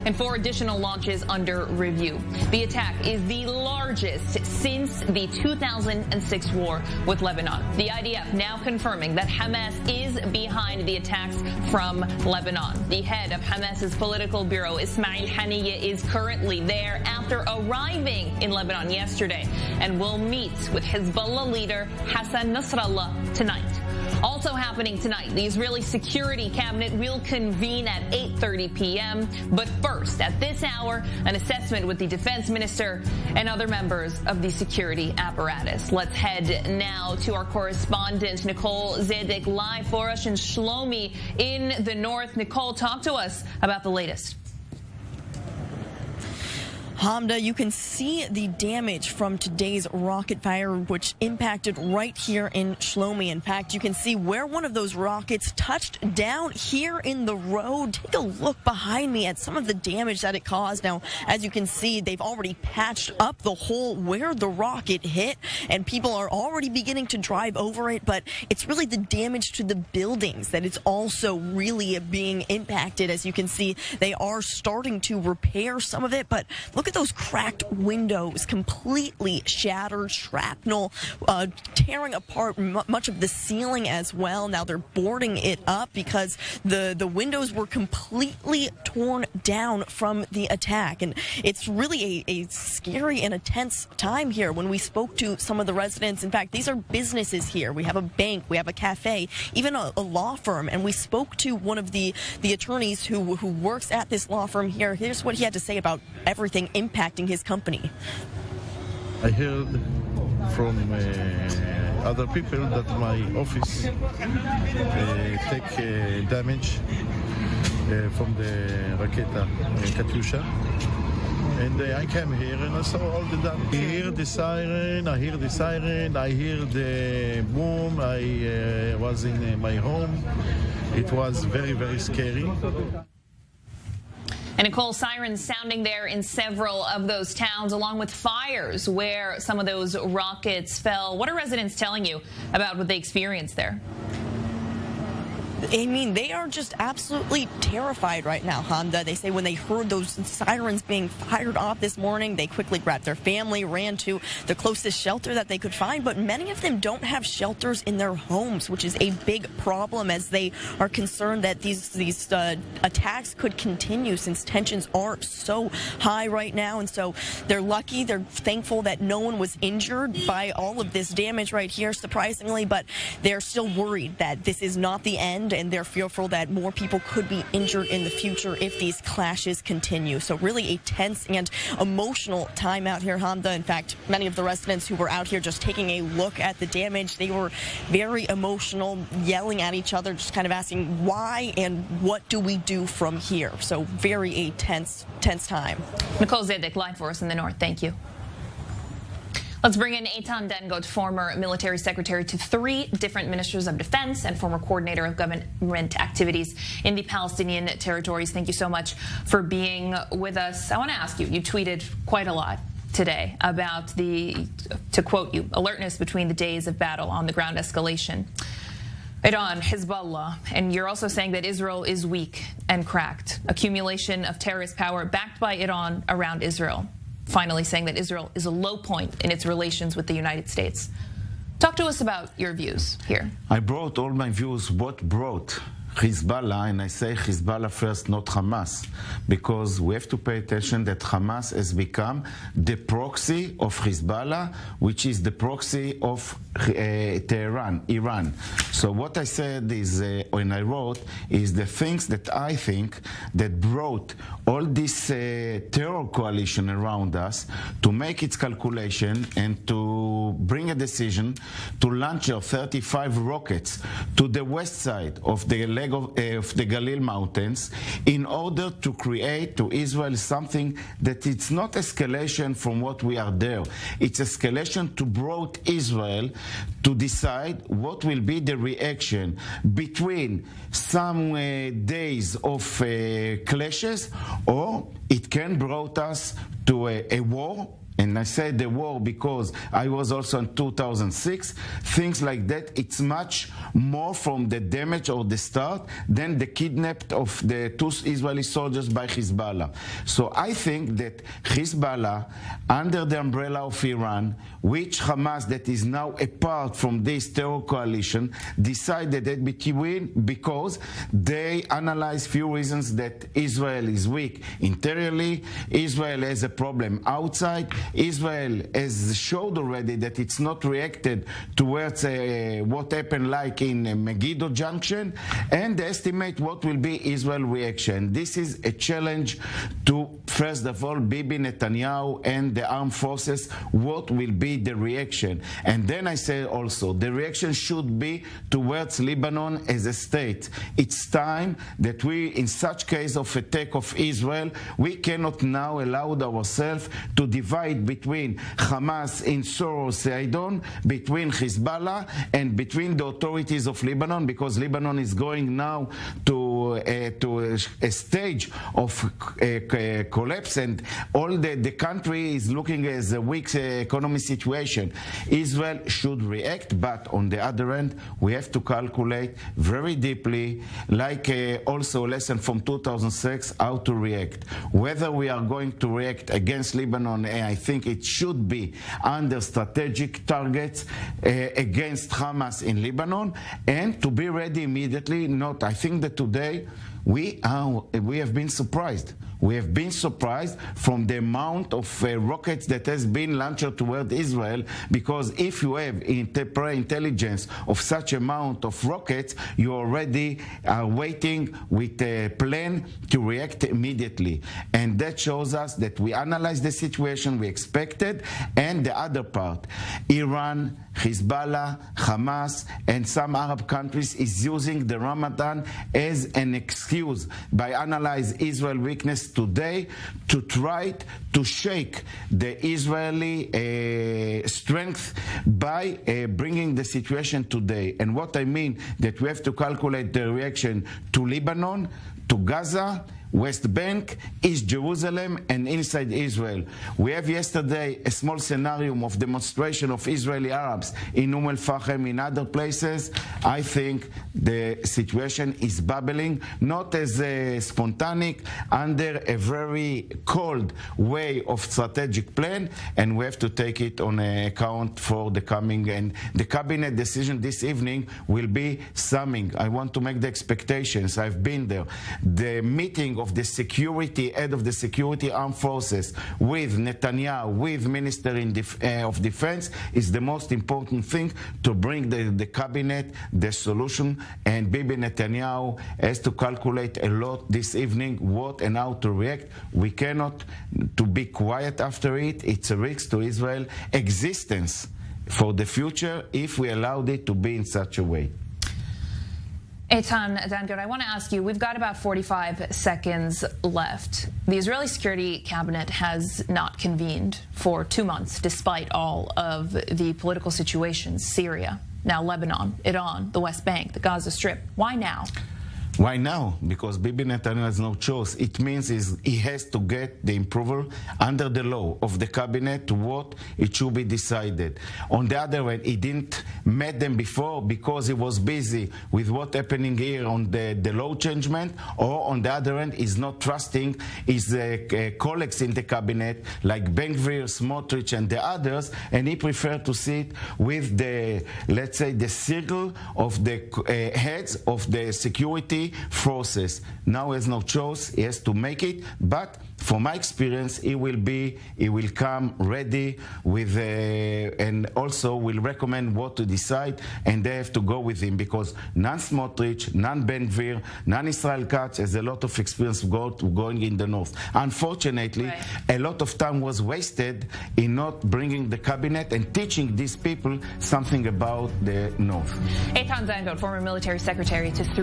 And 4 additional launches under review. The attack is the largest since the 2006 war with Lebanon. The IDF now confirming that Hamas is behind the attacks from Lebanon. The head of Hamas's political bureau, Ismail Haniyeh, is currently there after arriving in Lebanon yesterday and will meet with Hezbollah leader Hassan Nasrallah tonight. Also happening tonight, the Israeli Security Cabinet will convene at 8:30 p.m. But first, at this hour, an assessment with the defense minister and other members of the security apparatus. Let's head now to our correspondent, Nicole Zedek, live for us in Shlomi in the north. Nicole, talk to us about the latest. Hamda, you can see the damage from today's rocket fire, which impacted right here in Shlomi. In fact, you can see where one of those rockets touched down here in the road. Take a look behind me at some of the damage that it caused. Now, as you can see, they've already patched up the hole where the rocket hit, and people are already beginning to drive over it, but it's really the damage to the buildings that it's also really being impacted. As you can see, they are starting to repair some of it, but look at those cracked windows, completely shattered, shrapnel tearing apart much of the ceiling as well. Now they're boarding it up because the windows were completely torn down from the attack. And it's really a scary and a tense time here. When we spoke to some of the residents, in fact, these are businesses here. We have a bank, we have a cafe, even a law firm. And we spoke to one of the attorneys who works at this law firm here. Here's what he had to say about everything impacting his company. I heard from other people that my office take damage from the Raketa Katyusha. And I came here and I saw all the damage. I hear the siren, I hear the boom. I was in my home. It was very, very scary. And Nicole, sirens sounding there in several of those towns, along with fires where some of those rockets fell. What are residents telling you about what they experienced there? I mean, they are just absolutely terrified right now, Hamda. They say when they heard those sirens being fired off this morning, they quickly grabbed their family, ran to the closest shelter that they could find. But many of them don't have shelters in their homes, which is a big problem, as they are concerned that these attacks could continue since tensions are so high right now. And so they're lucky, they're thankful that no one was injured by all of this damage right here, surprisingly, but they're still worried that this is not the end, and they're fearful that more people could be injured in the future if these clashes continue. So really a tense and emotional time out here, Hamda. In fact, many of the residents who were out here just taking a look at the damage, they were very emotional, yelling at each other, just kind of asking why and what do we do from here. So very a tense time. Nicole Zedek, live for us in the north. Thank you. Let's bring in Eitan Dengot, former military secretary to 3 different ministers of defense and former coordinator of government activities in the Palestinian territories. Thank you so much for being with us. I want to ask you, you tweeted quite a lot today about the, to quote you, alertness between the days of battle on the ground escalation. Iran, Hezbollah, and you're also saying that Israel is weak and cracked. Accumulation of terrorist power backed by Iran around Israel. Finally saying that Israel is a low point in its relations with the United States. Talk to us about your views here. I brought all my views, what brought Hezbollah, and I say Hezbollah first, not Hamas, because we have to pay attention that Hamas has become the proxy of Hezbollah, which is the proxy of Tehran, Iran. So what I said is, when I wrote, is the things that I think that brought all this terror coalition around us to make its calculation and to bring a decision to launch 35 rockets to the west side of the leg of the Galil Mountains in order to create to Israel something that it's not escalation from what we are there. It's escalation to brought Israel to decide what will be the reaction between some days of clashes, or it can brought us to a war and I say the war because I was also in 2006, things like that, it's much more from the damage or the start than the kidnapped of the 2 Israeli soldiers by Hezbollah. So I think that Hezbollah, under the umbrella of Iran, which Hamas, that is now apart from this terror coalition, decided that because they analyzed few reasons that Israel is weak interiorly, Israel has a problem outside, Israel has showed already that it's not reacted towards what happened like in Megiddo Junction, and they estimate what will be Israel's reaction. This is a challenge to, first of all, Bibi Netanyahu and the armed forces, what will be the reaction. And then I say also, the reaction should be towards Lebanon as a state. It's time that we, in such case of attack of Israel, we cannot now allow ourselves to divide between Hamas in Soro Sidon, between Hezbollah, and between the authorities of Lebanon, because Lebanon is going now to a stage of collapse, and all the country is looking as a weak economy situation. Israel should react, but on the other end, we have to calculate very deeply, like also a lesson from 2006, how to react. Whether we are going to react against Lebanon, I think it should be under strategic targets against Hamas in Lebanon, and to be ready immediately. Not, I think that today we have been surprised. We have been surprised from the amount of rockets that has been launched toward Israel, because if you have intelligence of such amount of rockets, you already are waiting with a plan to react immediately. And that shows us that we analyze the situation we expected, and the other part, Iran, Hezbollah, Hamas, and some Arab countries is using the Ramadan as an excuse by analyzing Israel weakness today to try to shake the Israeli strength by bringing the situation today. And what I mean, that we have to calculate the reaction to Lebanon, to Gaza, West Bank, East Jerusalem, and inside Israel. We have yesterday a small scenario of demonstration of Israeli Arabs in Al-Fahim, in other places. I think the situation is bubbling, not as a spontaneous, under a very cold way of strategic plan, and we have to take it on account for the coming. And the cabinet decision this evening will be summing. I want to make the expectations. I've been there. The meeting of the security, head of the security armed forces with Netanyahu, with Minister of Defense, is the most important thing to bring the cabinet the solution. And Bibi Netanyahu has to calculate a lot this evening what and how to react. We cannot to be quiet after it. It's a risk to Israel's existence for the future if we allowed it to be in such a way. Eitan Dangert, I want to ask you, we've got about 45 seconds left. The Israeli Security Cabinet has not convened for 2 months, despite all of the political situations: Syria, now Lebanon, Iran, the West Bank, the Gaza Strip. Why now? Why now? Because Bibi Netanyahu has no choice. It means he has to get the approval under the law of the cabinet what it should be decided. On the other hand, he didn't meet them before because he was busy with what happening here on the law changement, or on the other hand, he's not trusting his colleagues in the cabinet like Ben-Gvir, Smotrich, and the others, and he preferred to sit with the, let's say, the circle of the heads of the security forces. Now he has no choice, he has to make it, but from my experience, he will come ready with, and also will recommend what to decide, and they have to go with him, because none Smotrich, none Ben-Gvir, none Israel Katz has a lot of experience going in the north. Unfortunately, a lot of time was wasted in not bringing the cabinet and teaching these people something about the north. Eitan Dangert, former military secretary to 3